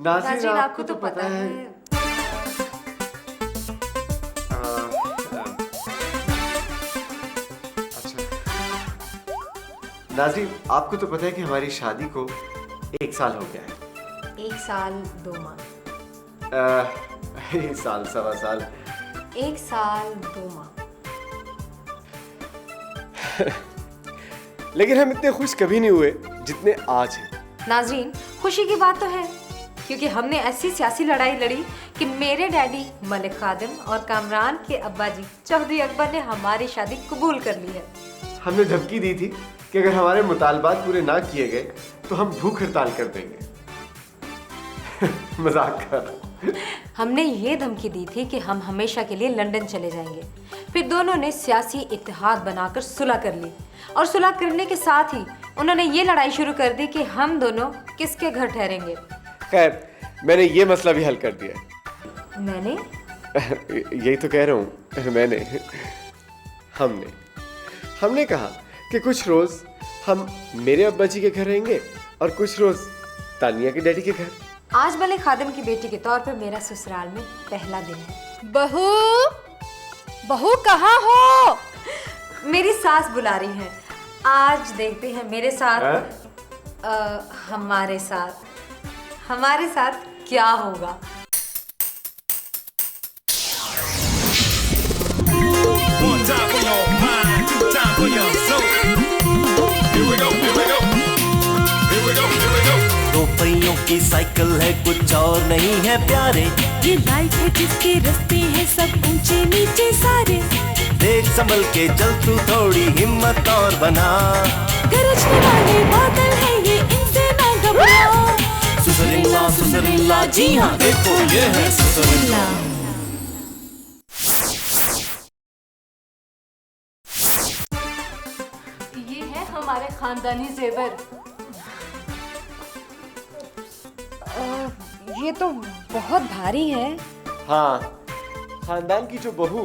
नाज़रीन आपको तो पता है। अच्छा नाज़रीन आपको तो पता है कि हमारी शादी को 1 साल हो गया है। 1 साल 2 माह। 1 साल 1.25 साल। 1 साल 2 माह। लेकिन हम इतने खुश कभी नहीं हुए जितने आज हैं। नाज़रीन खुशी की बात तो है क्योंकि हमने ऐसी सियासी लड़ाई लड़ी कि मेरे डैडी मलिक खादिम और कामरान के अब्बा जी चौधरी अकबर ने हमारी शादी कबूल कर ली है। हमने धमकी दी थी कि अगर हमारे मुतालबात पूरे ना किए गए तो हम भूख हड़ताल कर देंगे। मजाक कर रहा हूं। हमने ये धमकी दी थी कि हम हमेशा के लिए लंदन चले जाएंगे। फिर दोनों ने सियासी इत्तेहाद बनाकर सुलह कर ली और सुलह करने के साथ ही उन्होंने ये लड़ाई शुरू कर दी कि हम दोनों किसके घर ठहरेंगे। खैर मैंने ये मसला भी हल कर दिया है। मैंने यही तो कह रहा हूँ मैंने हमने कहा कि कुछ रोज हम मेरे अब्बा जी के घर रहेंगे और कुछ रोज तानिया के डैडी के घर। आज मलिक खादिम की बेटी के तौर पर मेरा ससुराल में पहला दिन है। बहू बहू कहाँ हो? मेरी सास बुला रही हैं। आज देखते हैं मेरे साथ हमारे साथ क्या होगा। दो पहियों की साइकिल है कुछ और नहीं है प्यारे, ये लाइफ है जिसके रास्ते हैं सब ऊंचे नीचे सारे। देख संभल के चल तू थोड़ी हिम्मत और बना, गरजने वाले बादल है ये इनसे ना घबरा। सुसरिल्ला सुसरिल्ला जी हाँ देखो ये है सुसरिल्ला। ये है हमारे खानदानी जेवर। ये तो बहुत भारी है। हाँ खानदान की जो बहू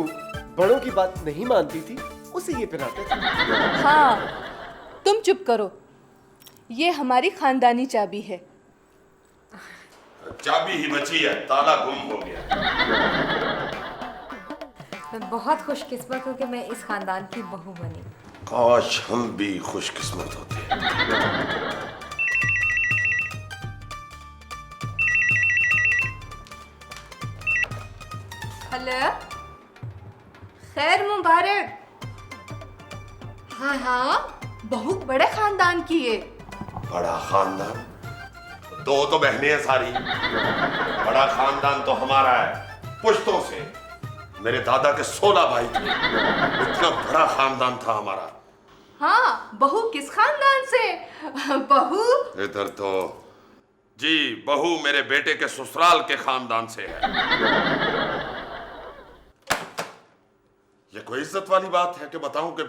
बड़ों की बात नहीं मानती थी उसे ये पहनाते थे। हाँ तुम चुप करो, ये हमारी खानदानी चाबी है। चाबी ही बची है, ताला गुम हो गया। मैं बहुत खुशकिस्मत हूँ कि मैं इस खानदान की बहू बनी। काश हम भी खुशकिस्मत होते। हेलो, खैर मुबारक। हाँ हाँ बहुत बड़े खानदान की है। बड़ा खानदान? दो तो बहनें हैं सारी। बड़ा खानदान तो हमारा है पुश्तों से। मेरे दादा के 16 भाई थे, इतना बड़ा खानदान था हमारा। हाँ बहू किस खानदान से? बहू इधर तो जी बहू मेरे बेटे के ससुराल के खानदान से है। ये कोई इज्जत वाली बात है कि बताऊं कि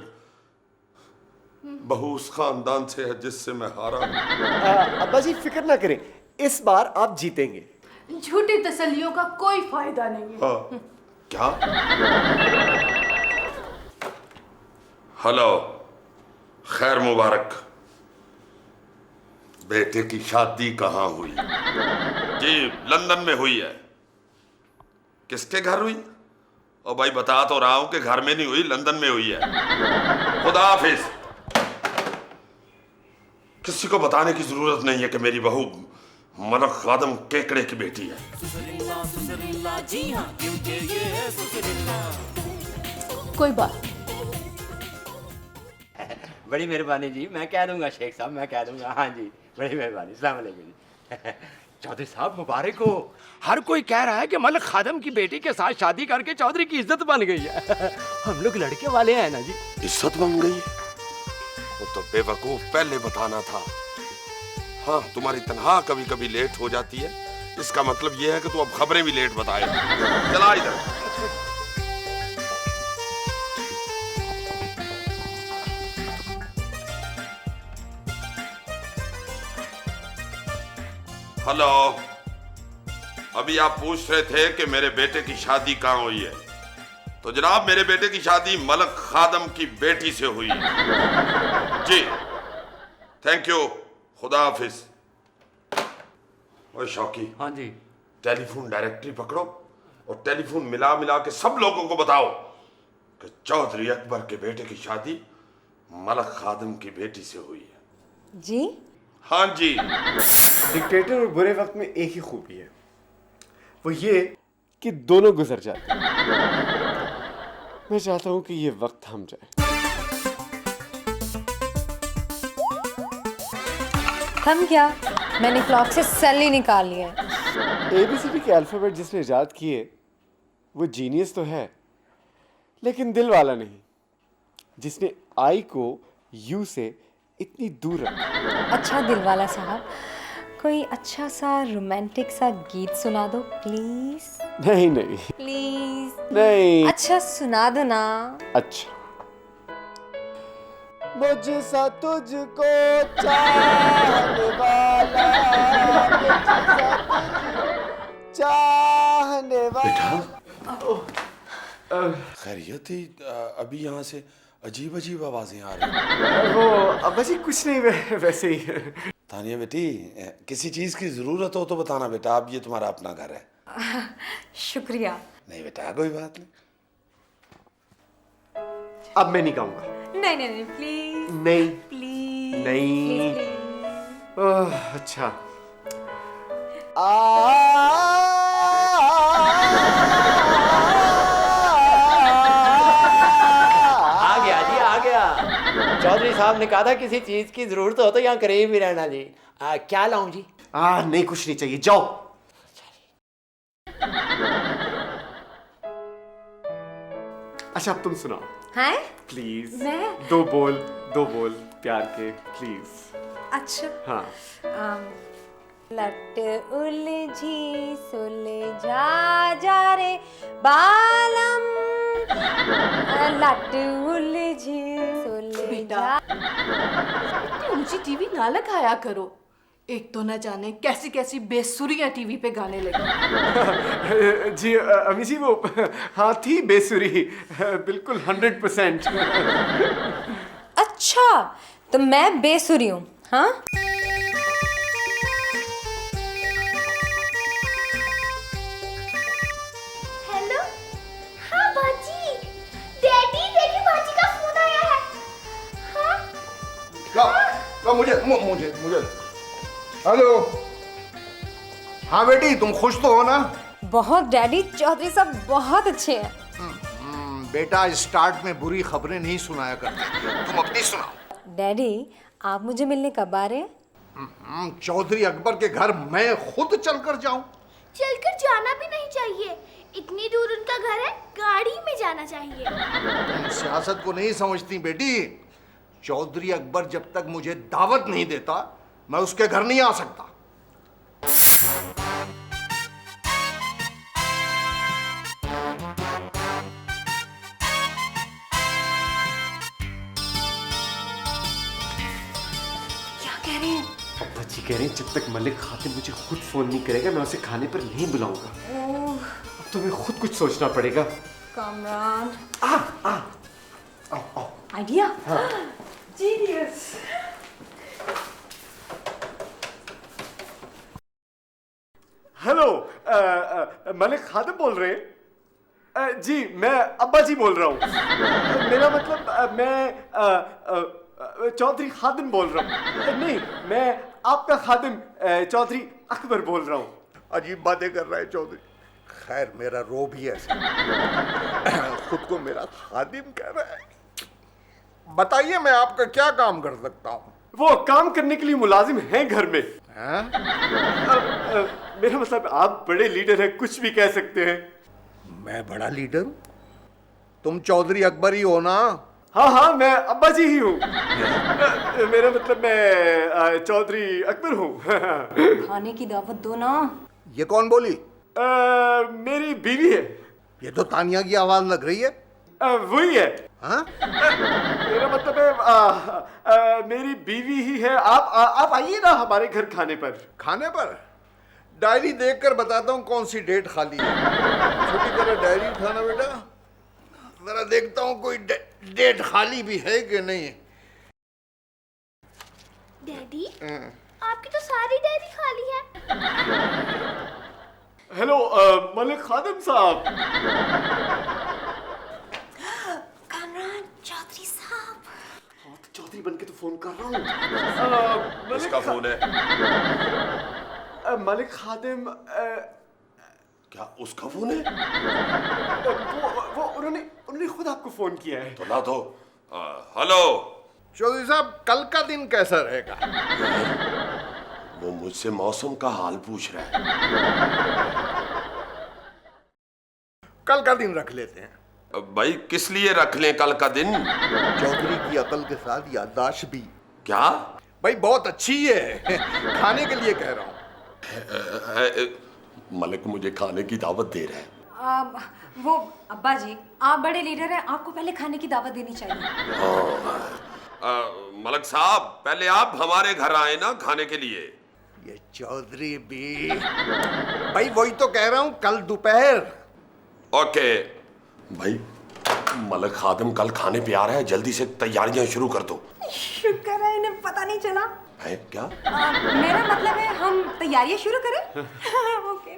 बहू उस खानदान से है जिससे मैं हारा हूं। अब्बा जी फिक्र ना करें, इस बार आप जीतेंगे। झूठी तसल्लियों का कोई फायदा नहीं है। हाँ, क्या? हेलो, खैर मुबारक। बेटे की शादी कहाँ हुई? जी लंदन में हुई है। किसके घर हुई? और भाई बता तो रहा हूं कि घर में नहीं हुई, लंदन में हुई है। खुदा हाफिज। किसी को बताने की जरूरत नहीं है कि मेरी बहू मलिक खादिम केकड़े की बेटी है। सुसरिल्ला सुसरिल्ला जी हाँ क्योंकि ये है सुसरिल्ला। कोई बात। बड़ी मेहरबानी जी, मैं कह दूंगा शेख साहब, मैं कह दूंगा। हाँ जी बड़ी मेहरबानी, अस्सलाम वालेकुम जी। चौधरी साहब मुबारक हो। हर कोई कह रहा है कि मलिक खादिम की बेटी के साथ शादी करके चौधरी की इज्जत बन गई है। हम लोग लड़के वाले हैं ना जी। इज्जत बन गई? वो तो बेवकूफ पहले बताना था। हाँ तुम्हारी तनहा कभी कभी लेट हो जाती है, इसका मतलब यह है कि तू अब खबरें भी लेट बताए। चला इधर। हेलो, अभी आप पूछ रहे थे कि मेरे बेटे की शादी कहाँ हुई है। तो जनाब मेरे बेटे की शादी मलिक खादिम की बेटी से हुई है। जी थैंक यू, खुदा हाफिज। ओए शौकी, हाँ जी। टेलीफोन डायरेक्टरी पकड़ो और टेलीफोन मिला मिला के सब लोगों को बताओ कि चौधरी अकबर के बेटे की शादी मलक खादिम की बेटी से हुई है। जी? हाँ जी। डिक्टेटर और बुरे वक्त में एक ही खूबी है, वो ये कि दोनों गुजर जाते हैं। मैं चाहता हूं कि ये वक्त थम जाए। थम क्या? मैंने क्लॉक से सेल ही निकाल लिया है। ABCD के अल्फाबेट जिसने इजाद किए वो जीनियस तो है, लेकिन दिल वाला नहीं, जिसने आई को यू से इतनी दूर रखा। अच्छा दिलवाला साहब, कोई अच्छा सा रोमांटिक सा गीत सुना दो प्लीज। नहीं नहीं प्लीज नहीं। अच्छा सुना दो ना। अच्छा। मुझसा तुझको चाहने वाला, चाहने वाला। खैरियत ही अभी यहाँ से अजीब अजीब आवाजें आ रही हैं। वो अब जी कुछ नहीं, वैसे ही। तानिया बेटी, किसी चीज की जरूरत हो तो बताना बेटा, अब ये तुम्हारा अपना घर है। शुक्रिया। नहीं बेटा, कोई बात नहीं। अब मैं नहीं गाऊंगा। नहीं नहीं नहीं प्लीज नहीं प्लीज नहीं। प्लीज। अच्छा। आ गया जी, आ गया। चौधरी साहब ने कहा था किसी चीज की जरूरत हो तो यहाँ करीब ही रहना जी। क्या लाऊं जी? नहीं कुछ नहीं चाहिए, जाओ। अच्छा अब तुम सुनाओ हैं? प्लीज। मैं? दो बोल प्यार के प्लीज। अच्छा। हाँ। लट उलझी सुलझा जा रे बालम, लट उलझी सुलझा। बेटा, इतनी ऊंची टीवी ना लगाया करो, एक तो न जाने कैसी कैसी बेसुरियां टीवी पे गाने लगी। जी अम्मी जी, वो हाँ थी बेसुरी, बिल्कुल 100%। अच्छा तो मैं बेसुरी हूँ? हाँ हेलो। हाँ बाजी, डैडी देखिए बाजी का फोन आया है। हाँ मुझे हेलो। हाँ बेटी, तुम खुश तो हो ना? बहुत डैडी, चौधरी साहब बहुत अच्छे हैं। बेटा स्टार्ट में बुरी खबरें नहीं सुनाया करते, तुम अपनी सुनाओ। डैडी आप मुझे मिलने कब आ रहे हैं? चौधरी अकबर के घर मैं खुद चलकर जाऊं? चलकर जाना भी नहीं चाहिए, इतनी दूर उनका घर है, गाड़ी में जाना चाहिए। तुम सियासत को नहीं समझती बेटी। चौधरी अकबर जब तक मुझे दावत नहीं देता मैं उसके घर नहीं आ सकता। क्या कह रहे हैं? अब्बा जी कह रहे हैं जब तक मलिक खातिम मुझे खुद फोन नहीं करेगा मैं उसे खाने पर नहीं बुलाऊंगा। अब तुम्हें खुद कुछ सोचना पड़ेगा। कामरान। आओ। आइडिया। जीनियस। हेलो, मलिक खातिम बोल रहे हैं? जी मैं अब्बा जी बोल रहा हूँ। मेरा मतलब मैं चौधरी खादिम बोल रहा हूँ। नहीं, मैं आपका खादिम चौधरी अकबर बोल रहा हूँ। अजीब बातें कर रहा है चौधरी। खैर मेरा रो भी ऐसा खुद को मेरा खादिम कह रहा है। बताइए मैं आपका क्या काम कर सकता हूँ? वो काम करने के लिए मुलाजिम हैं घर में। हैं? मेरा मतलब आप बड़े लीडर हैं, कुछ भी कह सकते हैं। मैं बड़ा लीडर हूँ? तुम चौधरी अकबर ही हो ना? हाँ मैं अब्बा जी ही हूँ। मेरा मतलब मैं चौधरी अकबर हूँ। खाने की दावत दो ना। ये कौन बोली? मेरी बीवी है। ये तो तानिया की आवाज लग रही है। वही है। हाँ? मेरा मतलब है मेरी बीवी ही है। आप आइए ना हमारे घर खाने पर। खाने पर? डायरी देखकर बताता हूँ कौन सी डेट खाली है। छोटी तरह डायरी उठाना बेटा, जरा देखता हूँ कोई डेट खाली भी है कि नहीं। डैडी, आपके आपकी तो सारी डेयरी खाली है। हेलो मलिक खादिम साहब। कामरान चौधरी साहब। हाँ, तो चौधरी बन के तो फोन कर रहा हूँ। किसका फोन है? मलिक खादिम क्या उसका फोन है? वो उन्होंने खुद आपको फोन किया है। तो ला दो। हेलो। चौधरी साहब कल का दिन कैसा रहेगा? वो मुझसे मौसम का हाल पूछ रहा है। कल का दिन रख लेते हैं। भाई किस लिए रख लें कल का दिन? चौधरी की अकल के साथ याददाश्त भी। क्या? भाई बहुत अच्छी है। खाने के लिए कह रहा हूँ। मलिक मुझे खाने की दावत दे रहा है। वो अब्बा जी, आप बड़े लीडर हैं, आपको पहले खाने की दावत देनी चाहिए। मलिक साहब पहले आप हमारे घर आए ना खाने के लिए। ये चौधरी भी। भाई वही तो कह रहा हूँ, कल दोपहर। ओके भाई, मलिक खादिम कल खाने पे आ रहा है, जल्दी से तैयारियां शुरू कर दो। शुक्र है इन्हें पता नहीं चला। है क्या? मेरा मतलब है हम तैयारियां शुरू करें। ओके।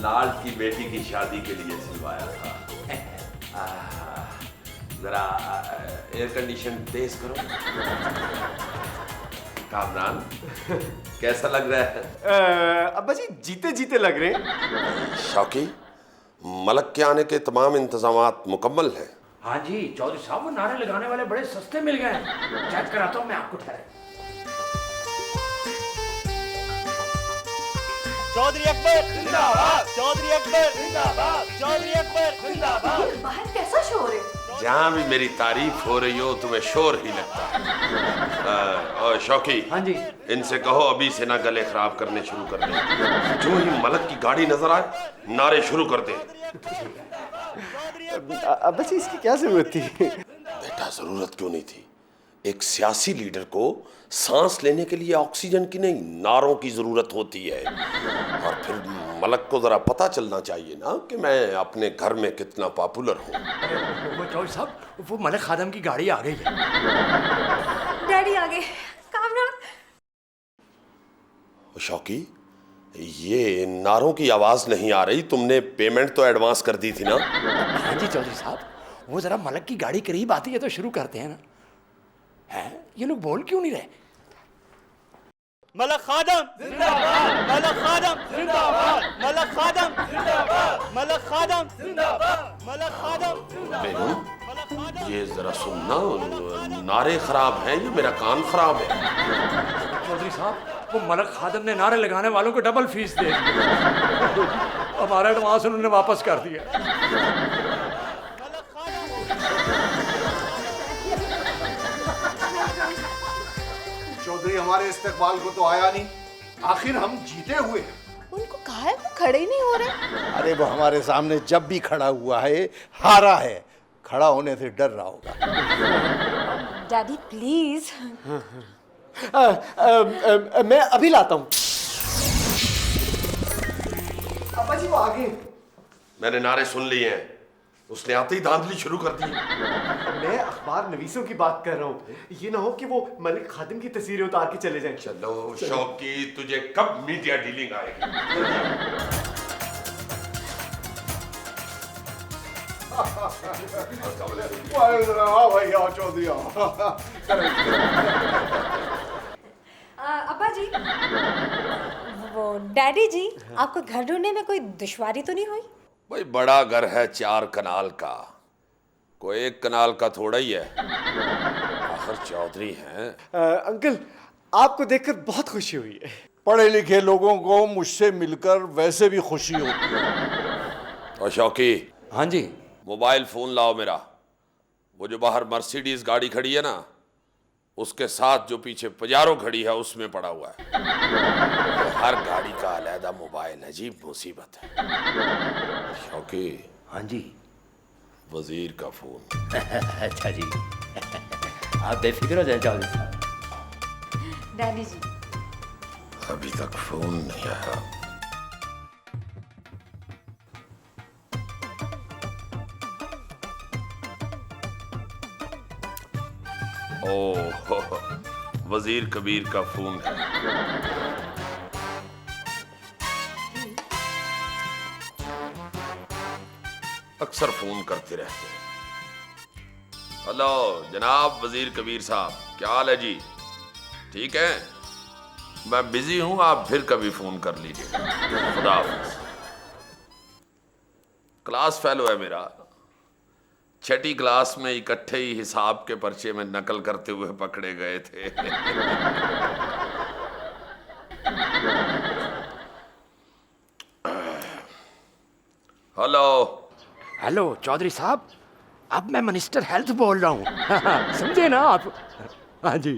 लाल की बेटी की शादी के लिए सिलवाया था। जरा एयर कंडीशन तेज करो। कामरान कैसा लग रहा है? अब्बा जी जीते जीते लग रहे हैं। शौकी, मलिक के आने के तमाम इंतजामात मुकम्मल हैं। हाँ जी चौधरी साहब, वो नारे लगाने वाले बड़े सस्ते मिल गए हैं। चेक कराता हूँ मैं आपको ठहरे। चौधरी अकबर जिंदाबाद, चौधरी अकबर जिंदाबाद, चौधरी अकबर जिंदाबाद। बाहर कैसा शोर है? जहाँ भी मेरी तारीफ हो रही हो तुम्हें शोर ही लगता है। और शौकी, हाँ जी। इनसे कहो अभी से ना गले खराब करने शुरू कर दें। जो ही मलिक की गाड़ी नजर आए नारे शुरू कर दें। अब्बा जी इसकी क्या जरूरत थी? बेटा जरूरत क्यों नहीं थी? एक सियासी लीडर को सांस लेने के लिए ऑक्सीजन की नहीं नारों की जरूरत होती है। और फिर मलिक को जरा पता चलना चाहिए ना कि मैं अपने घर में कितना पॉपुलर हूँ। वो चौधरी साहब, वो मलिक खादिम की गाड़ी आ गई है। डैडी आ गए। कामरान। शौकी, ये नारों की आवाज नहीं आ रही। तुमने पेमेंट तो एडवांस कर दी थी ना? हाँ जी चौधरी साहब, वो जरा मलिक की गाड़ी करीब आती है तो शुरू करते हैं ना। है ये लोग बोल क्यों नहीं रहे? मलिक खादिम जिंदाबाद, मलिक खादिम जिंदाबाद, मलिक खादिम जिंदाबाद, मलिक खादिम जिंदाबाद, मलिक खादिम बेगम, ये जरा सुनना, नारे खराब हैं, ये मेरा कान खराब है। चौधरी साहब, वो मलिक खादिम ने नारे लगाने वालों को डबल फीस दे दी। हमारा एडवांस उन्होंने वापस कर दिया। चौधरी हमारे इस्तेकबाल को तो आया नहीं। आखिर हम जीते हुए हैं। उनको कहा है वो खड़े ही नहीं हो रहे। अरे वो हमारे सामने जब भी खड़ा हुआ है हारा है। खड़ा होने से डर रहा होगा। Daddy please. मैं अभी लाता हूँ। अब्बा जी वो आ गए। मैंने नारे सुन लिए हैं। उसने आते ही धांधली शुरू कर दी। मैं अखबार नवीसों की बात कर रहा हूँ। ये ना हो कि वो मलिक खादिम की तस्वीरें उतार के चले जाएं। चलो शौकी, तुझे कब मीडिया डीलिंग आएगी? भाई आओ चौधरी आओ। अब्बा जी, वो डैडी जी, आपको घर ढूंढने में कोई दुश्वारी तो नहीं हुई? भाई बड़ा घर है 4 कनाल का, कोई 1 कनाल का थोड़ा ही है। आखिर चौधरी हैं। अंकल आपको देखकर बहुत खुशी हुई है। पढ़े लिखे लोगों को मुझसे मिलकर वैसे भी खुशी होती है। और शौकी, हाँ जी। मोबाइल फोन लाओ मेरा। वो जो बाहर मर्सिडीज गाड़ी खड़ी है ना, उसके साथ जो पीछे पजारो खड़ी है उसमें पड़ा हुआ है। हर गाड़ी का अलहदा मोबाइल, अजीब मुसीबत है। शौकी, हाँ जी। वजीर का फोन। अच्छा जी। आप बेफिक्र हो जाए चौधरी साहब। डैडी जी, अभी तक फोन नहीं आया। ओह, वजीर कबीर का फोन है। अक्सर फोन करते रहते हैं। हेलो जनाब वजीर कबीर साहब, क्या हाल है जी? ठीक है, मैं बिजी हूं, आप फिर कभी फोन कर लीजिए। खुदा हाफिज। क्लास फेलो है मेरा, 6ठी क्लास में इकट्ठे ही हिसाब के पर्चे में नकल करते हुए पकड़े गए थे। हेलो हेलो चौधरी साहब, अब मैं मिनिस्टर हेल्थ बोल रहा हूँ। समझे ना आप? हाँ जी।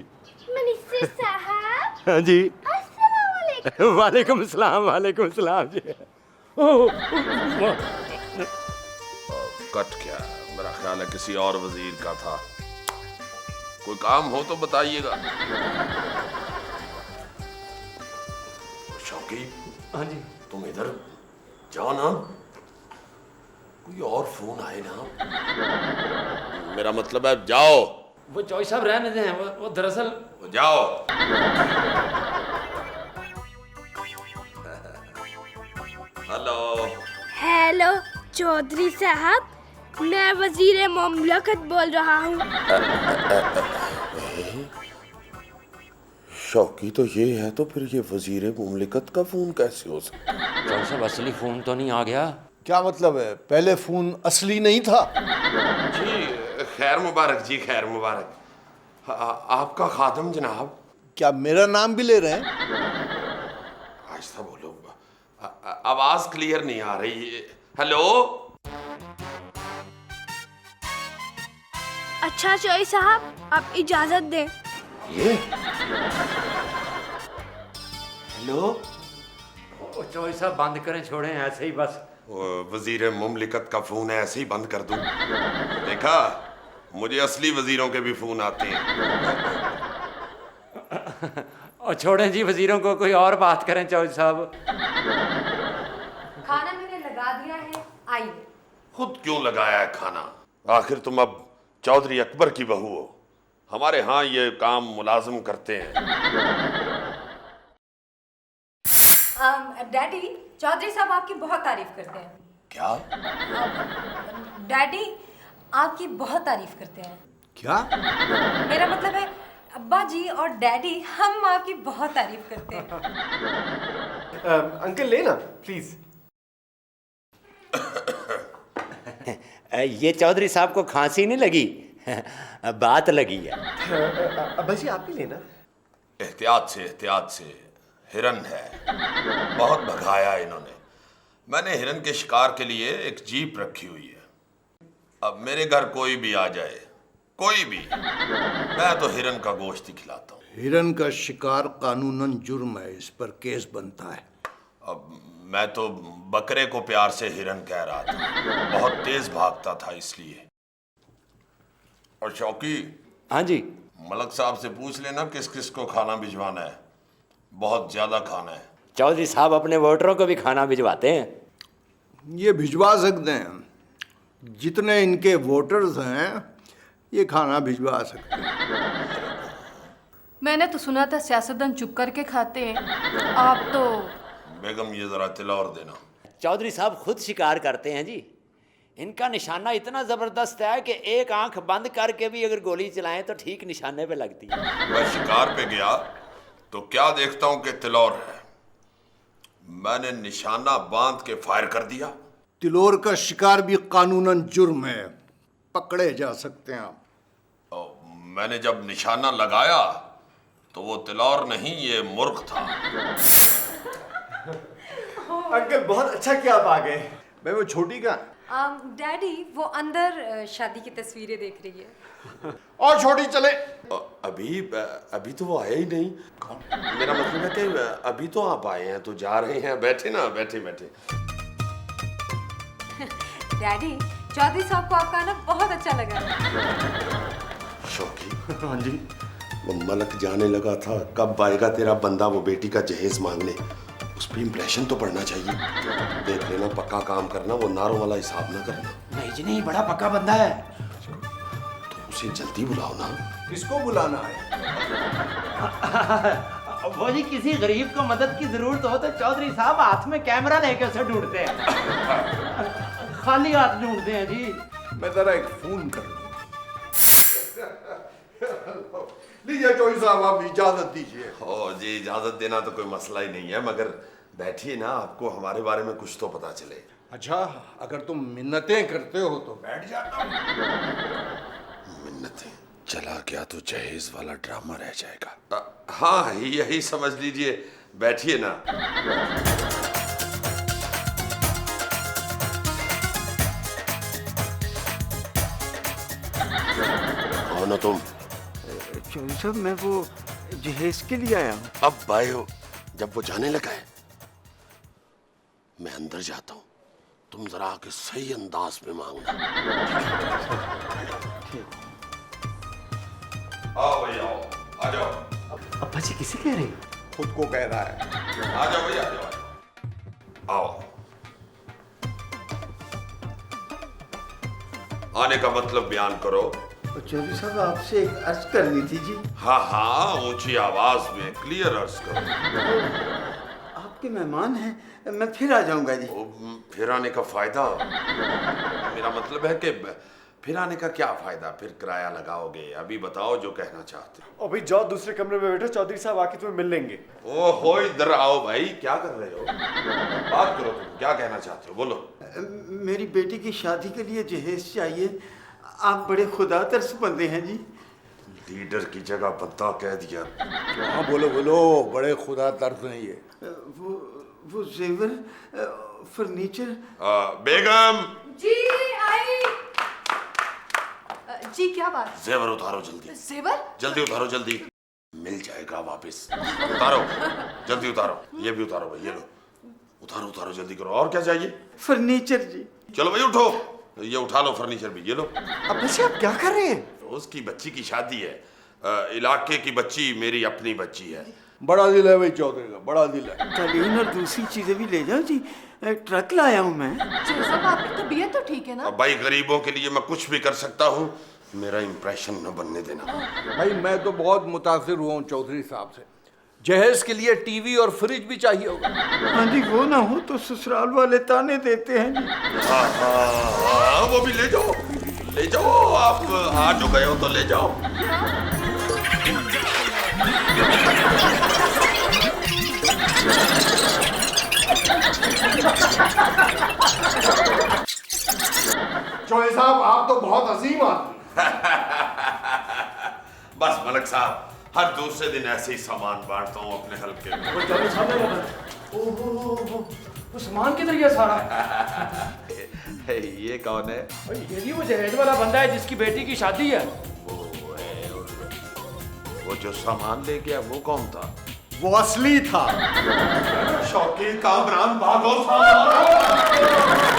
मिनिस्टर साहब, हाँ जी। अस्सलाम वालेकुम। वालेकुम सलाम, वालेकुम सलाम जी। ओह, कट क्या, मेरा ख्याल है किसी और वजीर का था। कोई काम हो तो बताइएगा। शौकी, हाँ जी। तुम इधर जाओ ना, कोई और फोन आए ना। मेरा मतलब है जाओ। वो चौधरी साहब रहने दें, वो दरअसल जाओ। हेलो हेलो चौधरी साहब, मैं वजीर मुमलकत बोल रहा हूँ। शौकी तो ये है, तो फिर ये वजीर मुमलिकत का फोन कैसे हो सकता है? चौधरी साहब असली फोन तो नहीं आ गया? क्या मतलब है, पहले फोन असली नहीं था? जी खैर मुबारक जी, खैर मुबारक। आपका खादम जनाब। क्या मेरा नाम भी ले रहे हैं? आहिस्ता बोलो, आवाज क्लियर नहीं आ रही। हेलो। अच्छा चौधरी साहब, आप इजाजत दें। ये हेलो। चौधरी साहब बंद करें, छोड़ें ऐसे ही बस। वजीर मुमलिकत का फोन है, ऐसे ही बंद कर दूं? देखा, मुझे असली वजीरों के भी फोन आते हैं। और छोड़ें जी वजीरों को, कोई और बात करें चौधरी साहब। खाना मैंने लगा दिया है, आइए। खुद क्यों लगाया है खाना? आखिर तुम अब चौधरी अकबर की बहू हो। हमारे यहाँ ये काम मुलाजिम करते हैं। डैडी, चौधरी साहब आपकी बहुत तारीफ करते हैं। क्या? डैडी, आपकी बहुत तारीफ करते हैं। क्या? मेरा मतलब है अब्बा जी और डैडी, हम आपकी बहुत तारीफ करते हैं। अंकल लेना प्लीज। ये चौधरी साहब को खांसी नहीं लगी? बात लगी है। अब्बा जी आप भी लेना। एहतियात से, एहतियात से। हिरन है, बहुत भगाया इन्होंने। मैंने हिरन के शिकार के लिए एक जीप रखी हुई है। अब मेरे घर कोई भी आ जाए, कोई भी, मैं तो हिरन का गोश्त ही खिलाता हूँ। हिरन का शिकार कानूनन जुर्म है, इस पर केस बनता है। अब मैं तो बकरे को प्यार से हिरन कह रहा था, बहुत तेज भागता था इसलिए। और शौकी, हाँ जी। मलक साहब से पूछ लेना किस किस को खाना भिजवाना है, बहुत ज्यादा खाना है। चौधरी साहब अपने वोटरों को भी खाना भिजवाते हैं। ये भिजवा सकते हैं, जितने इनके वोटर्स हैं ये खाना भिजवा सकते हैं। मैंने तो सुना था सियासतदान चुप करके खाते हैं, आप तो। बेगम ये जरा तिलौर देना। चौधरी साहब खुद शिकार करते हैं जी। इनका निशाना इतना ज़बरदस्त है कि एक आंख बंद करके भी अगर गोली चलाएं तो ठीक निशाने पे लगती है। मैं शिकार पे गया तो क्या देखता हूं कि तिलौर है। मैंने निशाना बांध के फायर कर दिया। तिलोर का शिकार भी कानूनन जुर्म है, पकड़े जा सकते हैं आप। मैंने जब निशाना लगाया तो वो तिलौर नहीं, ये मुर्ग था। अंकल बहुत अच्छा किया आप आ गए। मैं वो छोटी का। डैडी, वो अंदर शादी की तस्वीरें देख रही है। और छोटी चले। अभी तो वो आया ही नहीं। मेरा मतलब है कि अभी तो आप आए हैं तो जा रहे हैं। बैठे ना, बैठे बैठे। डैडी, चौधरी साहब को आपका आना बहुत अच्छा लगा। शौकी। हाँ जी। वो मलक जाने लगा था, कब आएगा तेरा बंदा वो बेटी का जहेज मांगने। उस पर इम्प्रेशन तो पड़ना चाहिए। देख लेना, पक्का काम करना, वो नारों वाला हिसाब ना करना। नहीं जी नहीं, बड़ा पक्का बंदा है। तो उसे जल्दी बुलाओ ना। किसको बुलाना है? वो जी किसी गरीब को मदद की जरूरत हो तो चौधरी साहब हाथ में कैमरा लेके उसे ढूंढते हैं। खाली हाथ ढूंढते हैं जी। मैं जरा एक फोन कर लूं। लीजिए चौधरी साहब, आप इजाजत दीजिए। ओ जी, इजाजत देना तो कोई मसला ही नहीं है, मगर बैठिए ना, आपको हमारे बारे में कुछ तो पता चले। अच्छा, अगर तुम मिन्नतें करते हो तो बैठ जाता हूं। मिन्नतें? चला क्या तो जहेज वाला ड्रामा रह जाएगा। हाँ, यही समझ लीजिए। बैठिए ना। कौन हो तुम? चौधरी साहब, मैं वो जहेज के लिए आया हूँ। अब भाई हो, जब वो जाने लगा है, मैं अंदर जाता हूँ, तुम जरा आके सही अंदाज में मांगना। आओ भाई आओ, आ जाओ। अब्बा जी किसे कह रहे हैं? खुद को कह रहा है। आ जाओ भैया, आ जाओ। आओ। आने का मतलब बयान करो। चौधरी साहब, आपसे एक अर्ज करनी थी जी। हाँ हाँ, ऊंची आवाज में क्लियर अर्ज करो। आपके मेहमान हैं, मैं फिर आ जाऊंगा जी। फिर आने का फायदा? मेरा मतलब है कि फिर आने का क्या फायदा? फिर किराया लगाओगे? अभी बताओ जो कहना चाहते हो। अभी जाओ दूसरे कमरे में बैठो, चौधरी साहब आके तुम्हें मिल लेंगे। ओहो, इधर आओ भाई, क्या कर रहे हो? बात करो, तुम क्या कहना चाहते हो, बोलो। मेरी बेटी की शादी के लिए जहेज चाहिए। आप बड़े खुदा तरस बंदे हैं जी। लीडर की जगह बंदा कह दिया। हाँ, बोलो बोलो, बड़े खुदा तर्ज हैं ये। वो जेवर, फर्नीचर। बेगम जी आई। जी क्या बात? जेवर उतारो जल्दी। जेवर? जल्दी उतारो, जल्दी मिल जाएगा वापस। उतारो, जल्दी उतारो। ये भी उतारो भाई, ये लो। उतारो उतारो, जल्दी करो। और क्या चाहिए? फर्नीचर जी। चलो भाई उठो, ये उठा लो फर्नीचर भी, ये लो। अब्बा जी, आप क्या कर रहे हैं? उसकी बच्ची की शादी है। इलाके की बच्ची मेरी अपनी बच्ची है। बड़ा दिल है भाई चौधरी का, बड़ा दिल है। कालीन और दूसरी चीजें भी ले जाओ जी। ट्रक लाया हूँ मैं। साहब, आपकी तबीयत तो ठीक है ना? अब भाई, गरीबों के लिए मैं कुछ भी कर सकता हूँ, मेरा इंप्रेशन न बनने देना। भाई मैं तो बहुत मुतासिर हुआ हूँ चौधरी साहब से। जहेज के लिए टीवी और फ्रिज भी चाहिए होगा। हाँ जी, वो ना हो तो ससुराल वाले ताने देते हैं जी। हाँ, वो भी ले जाओ, ले जाओ। आप आ जो गए हो तो ले जाओ। चौधरी साहब, आप तो बहुत अजीम आदमी। बस मलक साहब, हर दूसरे दिन ऐसे ही सामान बांटता हूँ अपने हल्के में। वो सामान किधर गया सारा? ये कौन है? ये भी वो जहेज वाला बंदा है जिसकी बेटी की शादी है। वो जो सामान ले गया वो कौन था? वो असली था। शौकीन कामरान, भागो सामान।